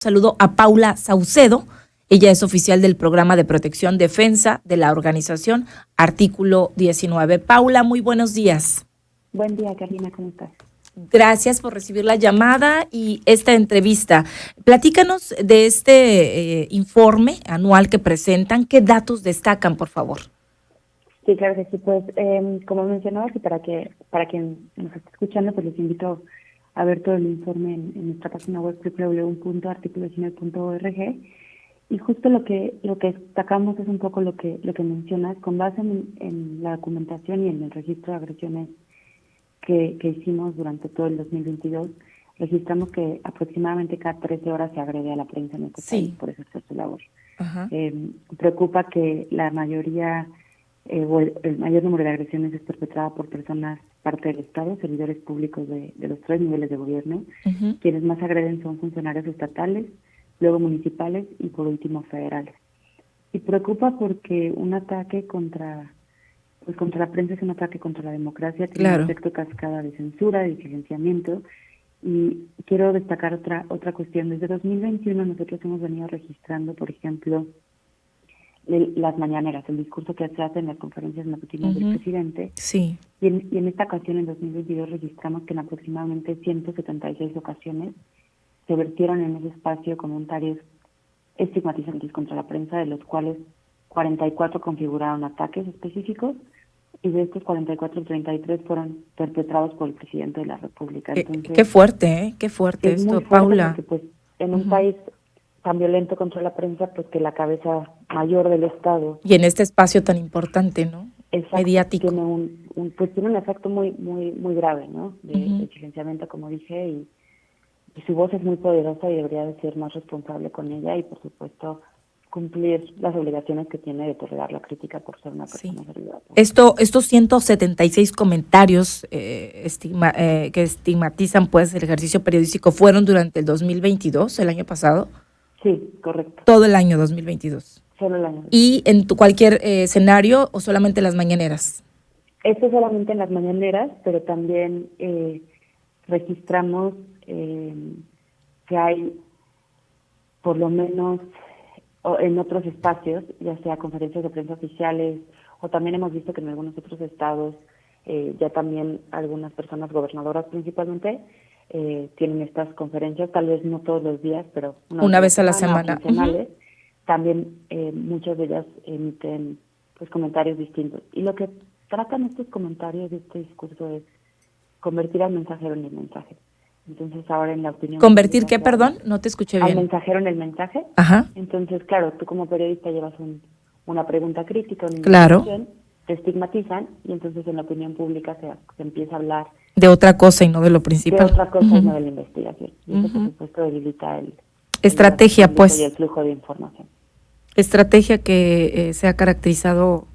Saludo a Paula Saucedo. Ella es oficial del Programa de Protección Defensa de la organización Artículo 19. Paula, muy buenos días. Buen día, Karina, ¿cómo estás? Gracias por recibir la llamada y esta entrevista. Platícanos de este informe anual que presentan. ¿Qué datos destacan, por favor? Sí, claro que sí. Pues, como mencionabas, y para quien nos está escuchando, pues les invito a ver todo el informe en nuestra página web www.articulo19.org. Y justo lo que destacamos es un poco lo que mencionas, con base en la documentación y en el registro de agresiones que hicimos durante todo el 2022. Registramos que aproximadamente cada 13 horas se agrede a la prensa en este país por ejercer su labor. Preocupa que la mayoría o el mayor número de agresiones es perpetrada por personas parte del Estado, servidores públicos de los 3 niveles de gobierno. Quienes más agreden son funcionarios estatales, luego municipales y por último federales. Y preocupa porque un ataque contra la prensa es un ataque contra la democracia, tiene un efecto cascada de censura, de silenciamiento. Y quiero destacar otra cuestión. Desde 2021 nosotros hemos venido registrando, por ejemplo, las mañaneras, el discurso que se hace en las conferencias matutinas del presidente. Sí. Y en esta ocasión, en 2022, registramos que en aproximadamente 176 ocasiones se vertieron en ese espacio comentarios estigmatizantes contra la prensa, de los cuales 44 configuraron ataques específicos, y de estos 44, 33 fueron perpetrados por el presidente de la República. Entonces, qué fuerte, ¿eh? Qué fuerte esto, muy fuerte, Paula. porque pues en un país tan violento contra la prensa, pues que la cabeza mayor del Estado, y en este espacio tan importante, ¿no? Exacto, Mediático, tiene un efecto muy grave, ¿no? De silenciamiento, como dije, y su voz es muy poderosa y debería de ser más responsable con ella y, por supuesto, cumplir las obligaciones que tiene de tolerar la crítica por ser una persona servidora. Estos 176 comentarios que estigmatizan pues el ejercicio periodístico fueron durante el 2022, el año pasado. Sí, correcto. Todo el año 2022. Solo el año. ¿Y en cualquier escenario o solamente las mañaneras? Esto solamente en las mañaneras, pero también registramos que hay, por lo menos en otros espacios, ya sea conferencias de prensa oficiales, o también hemos visto que en algunos otros estados ya también algunas personas gobernadoras principalmente tienen estas conferencias, tal vez no todos los días, pero una vez a la semana. También muchas de ellas emiten pues comentarios distintos. Y lo que tratan estos comentarios de este discurso es convertir al mensajero en el mensaje. Entonces ahora en la opinión... ¿Convertir qué, perdón? No te escuché bien. Al mensajero en el mensaje. Ajá. Entonces, claro, tú como periodista llevas una pregunta crítica, una investigación, te estigmatizan y entonces en la opinión pública se empieza a hablar de otra cosa y no de lo principal. De otra cosa y no de la investigación. Y eso, por supuesto, debilita el estrategia, pues, y el flujo de información. Estrategia que se ha caracterizado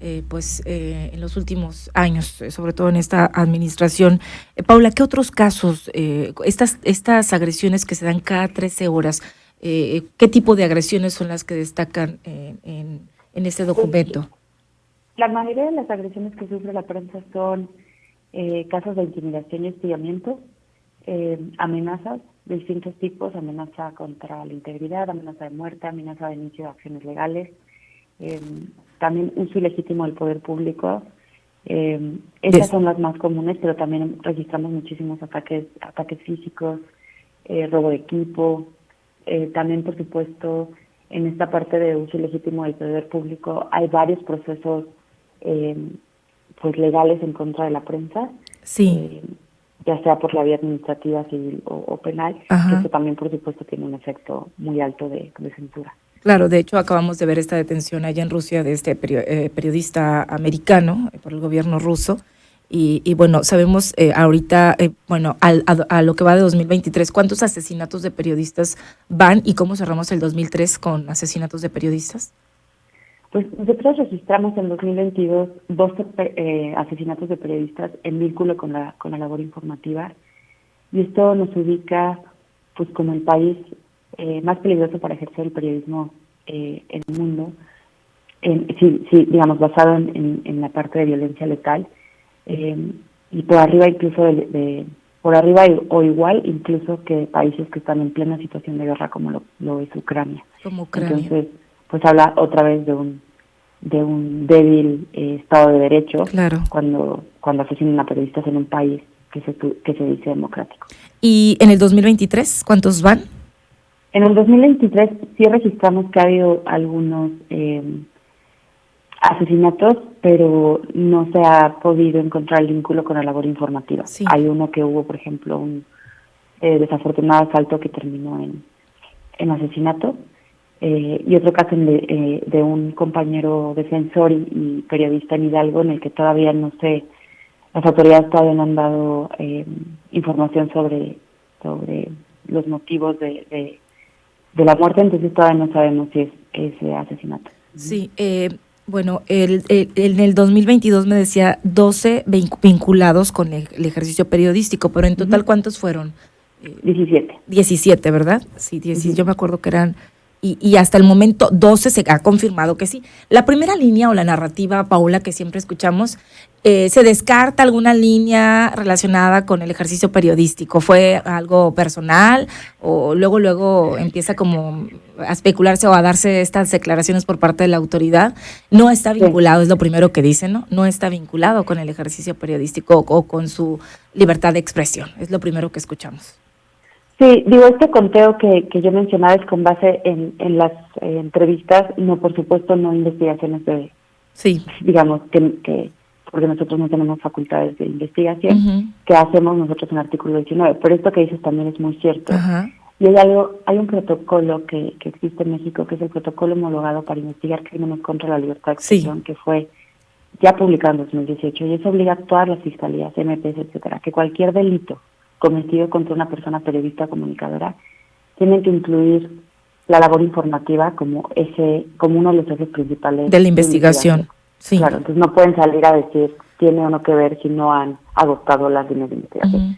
en los últimos años, sobre todo en esta administración. Paula, ¿qué otros casos, estas agresiones que se dan cada 13 horas, qué tipo de agresiones son las que destacan en este documento? La mayoría de las agresiones que sufre la prensa son casos de intimidación y hostigamiento, amenazas de distintos tipos, amenaza contra la integridad, amenaza de muerte, amenaza de inicio de acciones legales, también uso ilegítimo del poder público. Estas son las más comunes, pero también registramos muchísimos ataques físicos, robo de equipo, también, por supuesto, en esta parte de uso ilegítimo del poder público hay varios procesos pues legales en contra de la prensa, ya sea por la vía administrativa, civil o penal, que esto también, por supuesto, tiene un efecto muy alto de censura. Claro, de hecho acabamos de ver esta detención allá en Rusia de este periodista americano por el gobierno ruso y bueno, sabemos ahorita, a lo que va de 2023, ¿cuántos asesinatos de periodistas van y cómo cerramos el 2003 con asesinatos de periodistas? Pues nosotros registramos en 2022 12 asesinatos de periodistas en vínculo con la labor informativa, y esto nos ubica pues como el país más peligroso para ejercer el periodismo en el mundo, digamos, basado en la parte de violencia letal, y por arriba incluso de por arriba o igual incluso que países que están en plena situación de guerra como lo es Ucrania. Como Ucrania. Entonces, pues habla otra vez de un débil Estado de Derecho, claro, cuando asesinan a periodistas en un país que se dice democrático. ¿Y en el 2023 cuántos van? En el 2023 sí registramos que ha habido algunos asesinatos, pero no se ha podido encontrar el vínculo con la labor informativa. Sí. Hay uno que hubo, por ejemplo, un desafortunado asalto que terminó en asesinato, y otro caso de un compañero defensor y periodista en Hidalgo, en el que todavía no sé, las autoridades todavía no han dado información sobre los motivos de la muerte, entonces todavía no sabemos si es ese asesinato. Sí, bueno, en el 2022 me decía 12 vinculados con el ejercicio periodístico, pero en total, ¿cuántos fueron? 17. 17, ¿verdad? Sí, 17, yo me acuerdo que eran, y hasta el momento 12 se ha confirmado que sí. La primera línea o la narrativa, Paula, que siempre escuchamos, ¿se descarta alguna línea relacionada con el ejercicio periodístico? ¿Fue algo personal o luego empieza como a especularse o a darse estas declaraciones por parte de la autoridad? No está vinculado, es lo primero que dicen, ¿no? No está vinculado con el ejercicio periodístico o con su libertad de expresión, es lo primero que escuchamos. Sí, digo, este conteo que yo mencionaba es con base en las entrevistas, no, por supuesto, no investigaciones digamos, que porque nosotros no tenemos facultades de investigación, que hacemos nosotros en artículo 19, pero esto que dices también es muy cierto. Y hay un protocolo que existe en México, que es el protocolo homologado para investigar crímenes contra la libertad de expresión, que fue ya publicado en 2018, y eso obliga a todas las fiscalías, MPs, etcétera, que cualquier delito cometido contra una persona periodista o comunicadora tienen que incluir la labor informativa como uno de los ejes principales de la investigación. Sí. Claro, entonces no pueden salir a decir tiene o no que ver si no han agotado las líneas de investigación.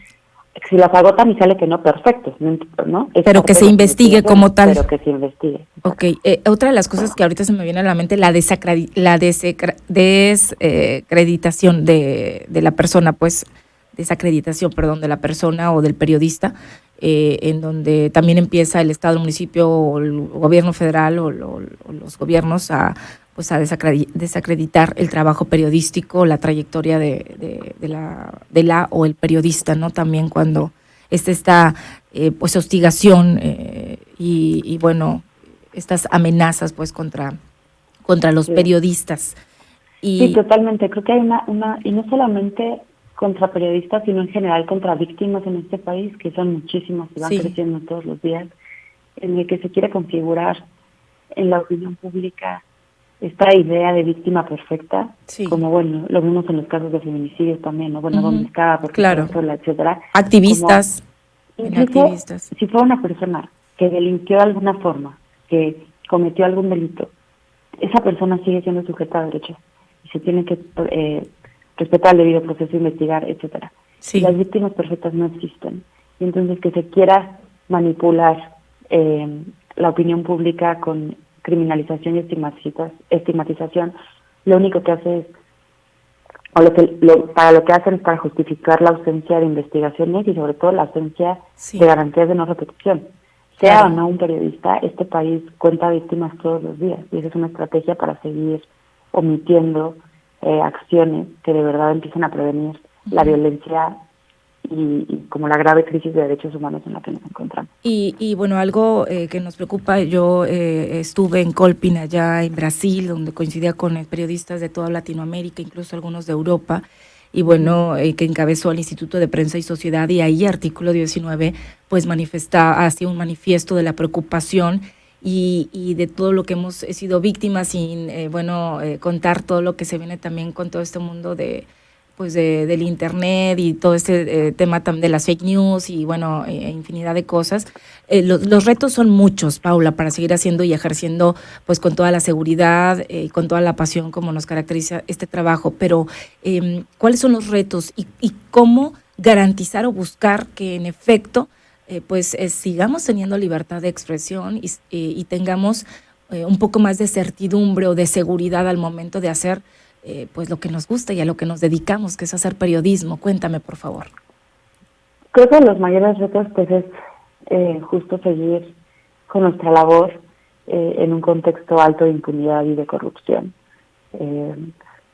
Si las agotan y sale que no, perfecto, ¿no? Pero que se investigue como tal. Pero que se investigue. Ok, otra de las cosas que ahorita se me viene a la mente, la desacreditación de la persona, pues, desacreditación, perdón, de la persona o del periodista, en donde también empieza el Estado, el municipio o el gobierno federal o los gobiernos a desacreditar el trabajo periodístico, la trayectoria de la o el periodista, ¿no? También cuando esta pues hostigación y bueno, estas amenazas pues contra los periodistas. Sí, totalmente. Creo que hay una y no solamente contra periodistas, sino en general contra víctimas en este país, que son muchísimas y van creciendo todos los días, en el que se quiere configurar en la opinión pública esta idea de víctima perfecta, como bueno, lo vimos en los casos de feminicidios también, ¿no? Bueno, ¿dónde estaba? Porque sola, etcétera. Activistas. Incluso si fue una persona que delinquió de alguna forma, que cometió algún delito, esa persona sigue siendo sujeta a derechos y se tiene que respetar el debido proceso, investigar, etcétera. Y las víctimas perfectas no existen. Y entonces que se quiera manipular la opinión pública con criminalización y estigmatización, lo único que hace es, para lo que hacen es para justificar la ausencia de investigaciones y sobre todo la ausencia de garantías de no repetición. Sea o no un periodista, este país cuenta víctimas todos los días y esa es una estrategia para seguir omitiendo acciones que de verdad empiecen a prevenir la violencia y como la grave crisis de derechos humanos en la que nos encontramos. Y bueno, algo que nos preocupa, yo estuve en Colpin, allá en Brasil, donde coincidía con periodistas de toda Latinoamérica, incluso algunos de Europa, y bueno, que encabezó el Instituto de Prensa y Sociedad, y ahí artículo 19, pues hacía un manifiesto de la preocupación y de todo lo que hemos sido víctimas, sin contar todo lo que se viene también con todo este mundo del internet y todo este tema de las fake news y bueno, infinidad de cosas. Los retos son muchos, Paula, para seguir haciendo y ejerciendo pues con toda la seguridad y con toda la pasión como nos caracteriza este trabajo, pero ¿cuáles son los retos y cómo garantizar o buscar que en efecto sigamos teniendo libertad de expresión y tengamos un poco más de certidumbre o de seguridad al momento de hacer pues lo que nos gusta y a lo que nos dedicamos, que es hacer periodismo? Cuéntame, por favor. Creo que los mayores retos pues es justo seguir con nuestra labor en un contexto alto de impunidad y de corrupción,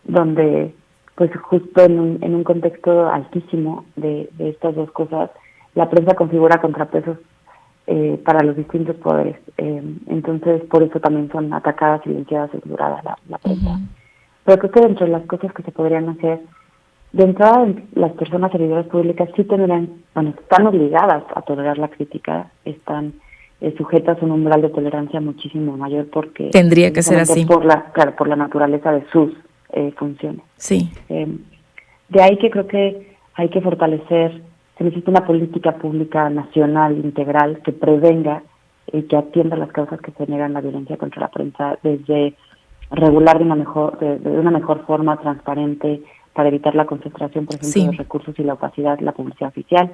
donde pues justo en un contexto altísimo de estas dos cosas, la prensa configura contrapesos para los distintos poderes. Entonces, por eso también son atacadas, silenciadas, censuradas la prensa. Pero creo que dentro de las cosas que se podrían hacer, de entrada, las personas servidoras públicas sí tendrán, están obligadas a tolerar la crítica, están sujetas a un umbral de tolerancia muchísimo mayor porque tendría que ser así por la naturaleza de sus funciones. Sí. De ahí que creo que hay que fortalecer, se necesita una política pública nacional integral que prevenga y que atienda las causas que generan la violencia contra la prensa, desde regular de una mejor forma transparente para evitar la concentración, por ejemplo, de los recursos y la opacidad de la publicidad oficial,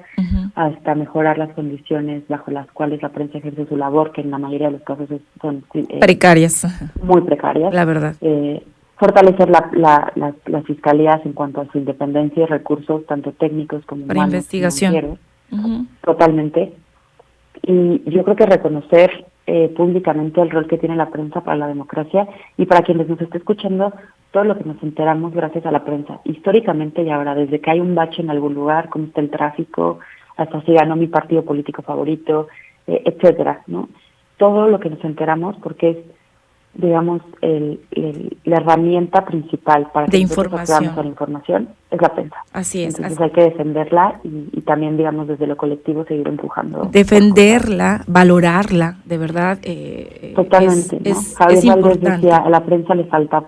hasta mejorar las condiciones bajo las cuales la prensa ejerce su labor, que en la mayoría de los casos son precarias. Muy precarias. La verdad. Fortalecer las fiscalías en cuanto a su independencia y recursos, tanto técnicos como para humanos, investigación. Totalmente. Y yo creo que reconocer públicamente el rol que tiene la prensa para la democracia y para quienes nos esté escuchando, todo lo que nos enteramos gracias a la prensa, históricamente y ahora, desde que hay un bache en algún lugar, como está el tráfico, hasta si ganó mi partido político favorito, etcétera, ¿no? Todo lo que nos enteramos, porque es, digamos, la herramienta principal para que nosotros accedamos a la información es la prensa. Así es. Entonces hay que defenderla y también, digamos, desde lo colectivo seguir empujando. Defenderla, valorarla, de verdad. Totalmente, ¿no? Es importante. Decía, a la prensa le falta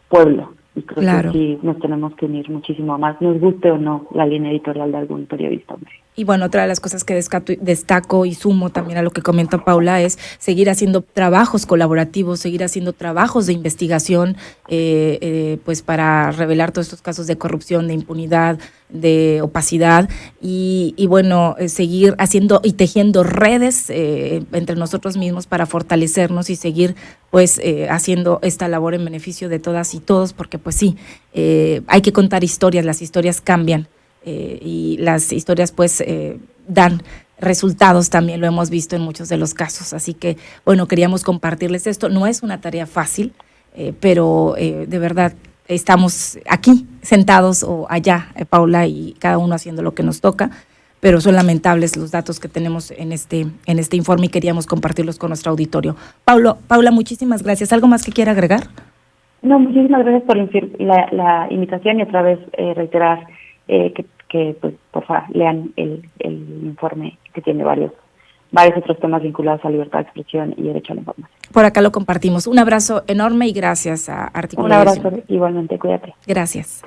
pueblo. Y creo que sí nos tenemos que unir muchísimo más, nos guste o no la línea editorial de algún periodista, hombre. Y bueno, otra de las cosas que destaco y sumo también a lo que comenta Paula es seguir haciendo trabajos colaborativos, seguir haciendo trabajos de investigación, pues para revelar todos estos casos de corrupción, de impunidad, de opacidad y bueno, seguir haciendo y tejiendo redes entre nosotros mismos para fortalecernos y seguir pues haciendo esta labor en beneficio de todas y todos, porque pues sí, hay que contar historias, las historias cambian. Y las historias pues dan resultados, también lo hemos visto en muchos de los casos, así que bueno, queríamos compartirles esto. No es una tarea fácil, pero de verdad estamos aquí sentados o allá, Paula, y cada uno haciendo lo que nos toca, pero son lamentables los datos que tenemos en este informe y queríamos compartirlos con nuestro auditorio. Paula, muchísimas gracias. ¿Algo más que quiera agregar? No, muchísimas gracias por la invitación y otra vez reiterar que pues por favor lean el informe que tiene varios otros temas vinculados a libertad de expresión y derecho a la información. Por acá lo compartimos. Un abrazo enorme y gracias a Articulación. Un abrazo igualmente, cuídate. Gracias.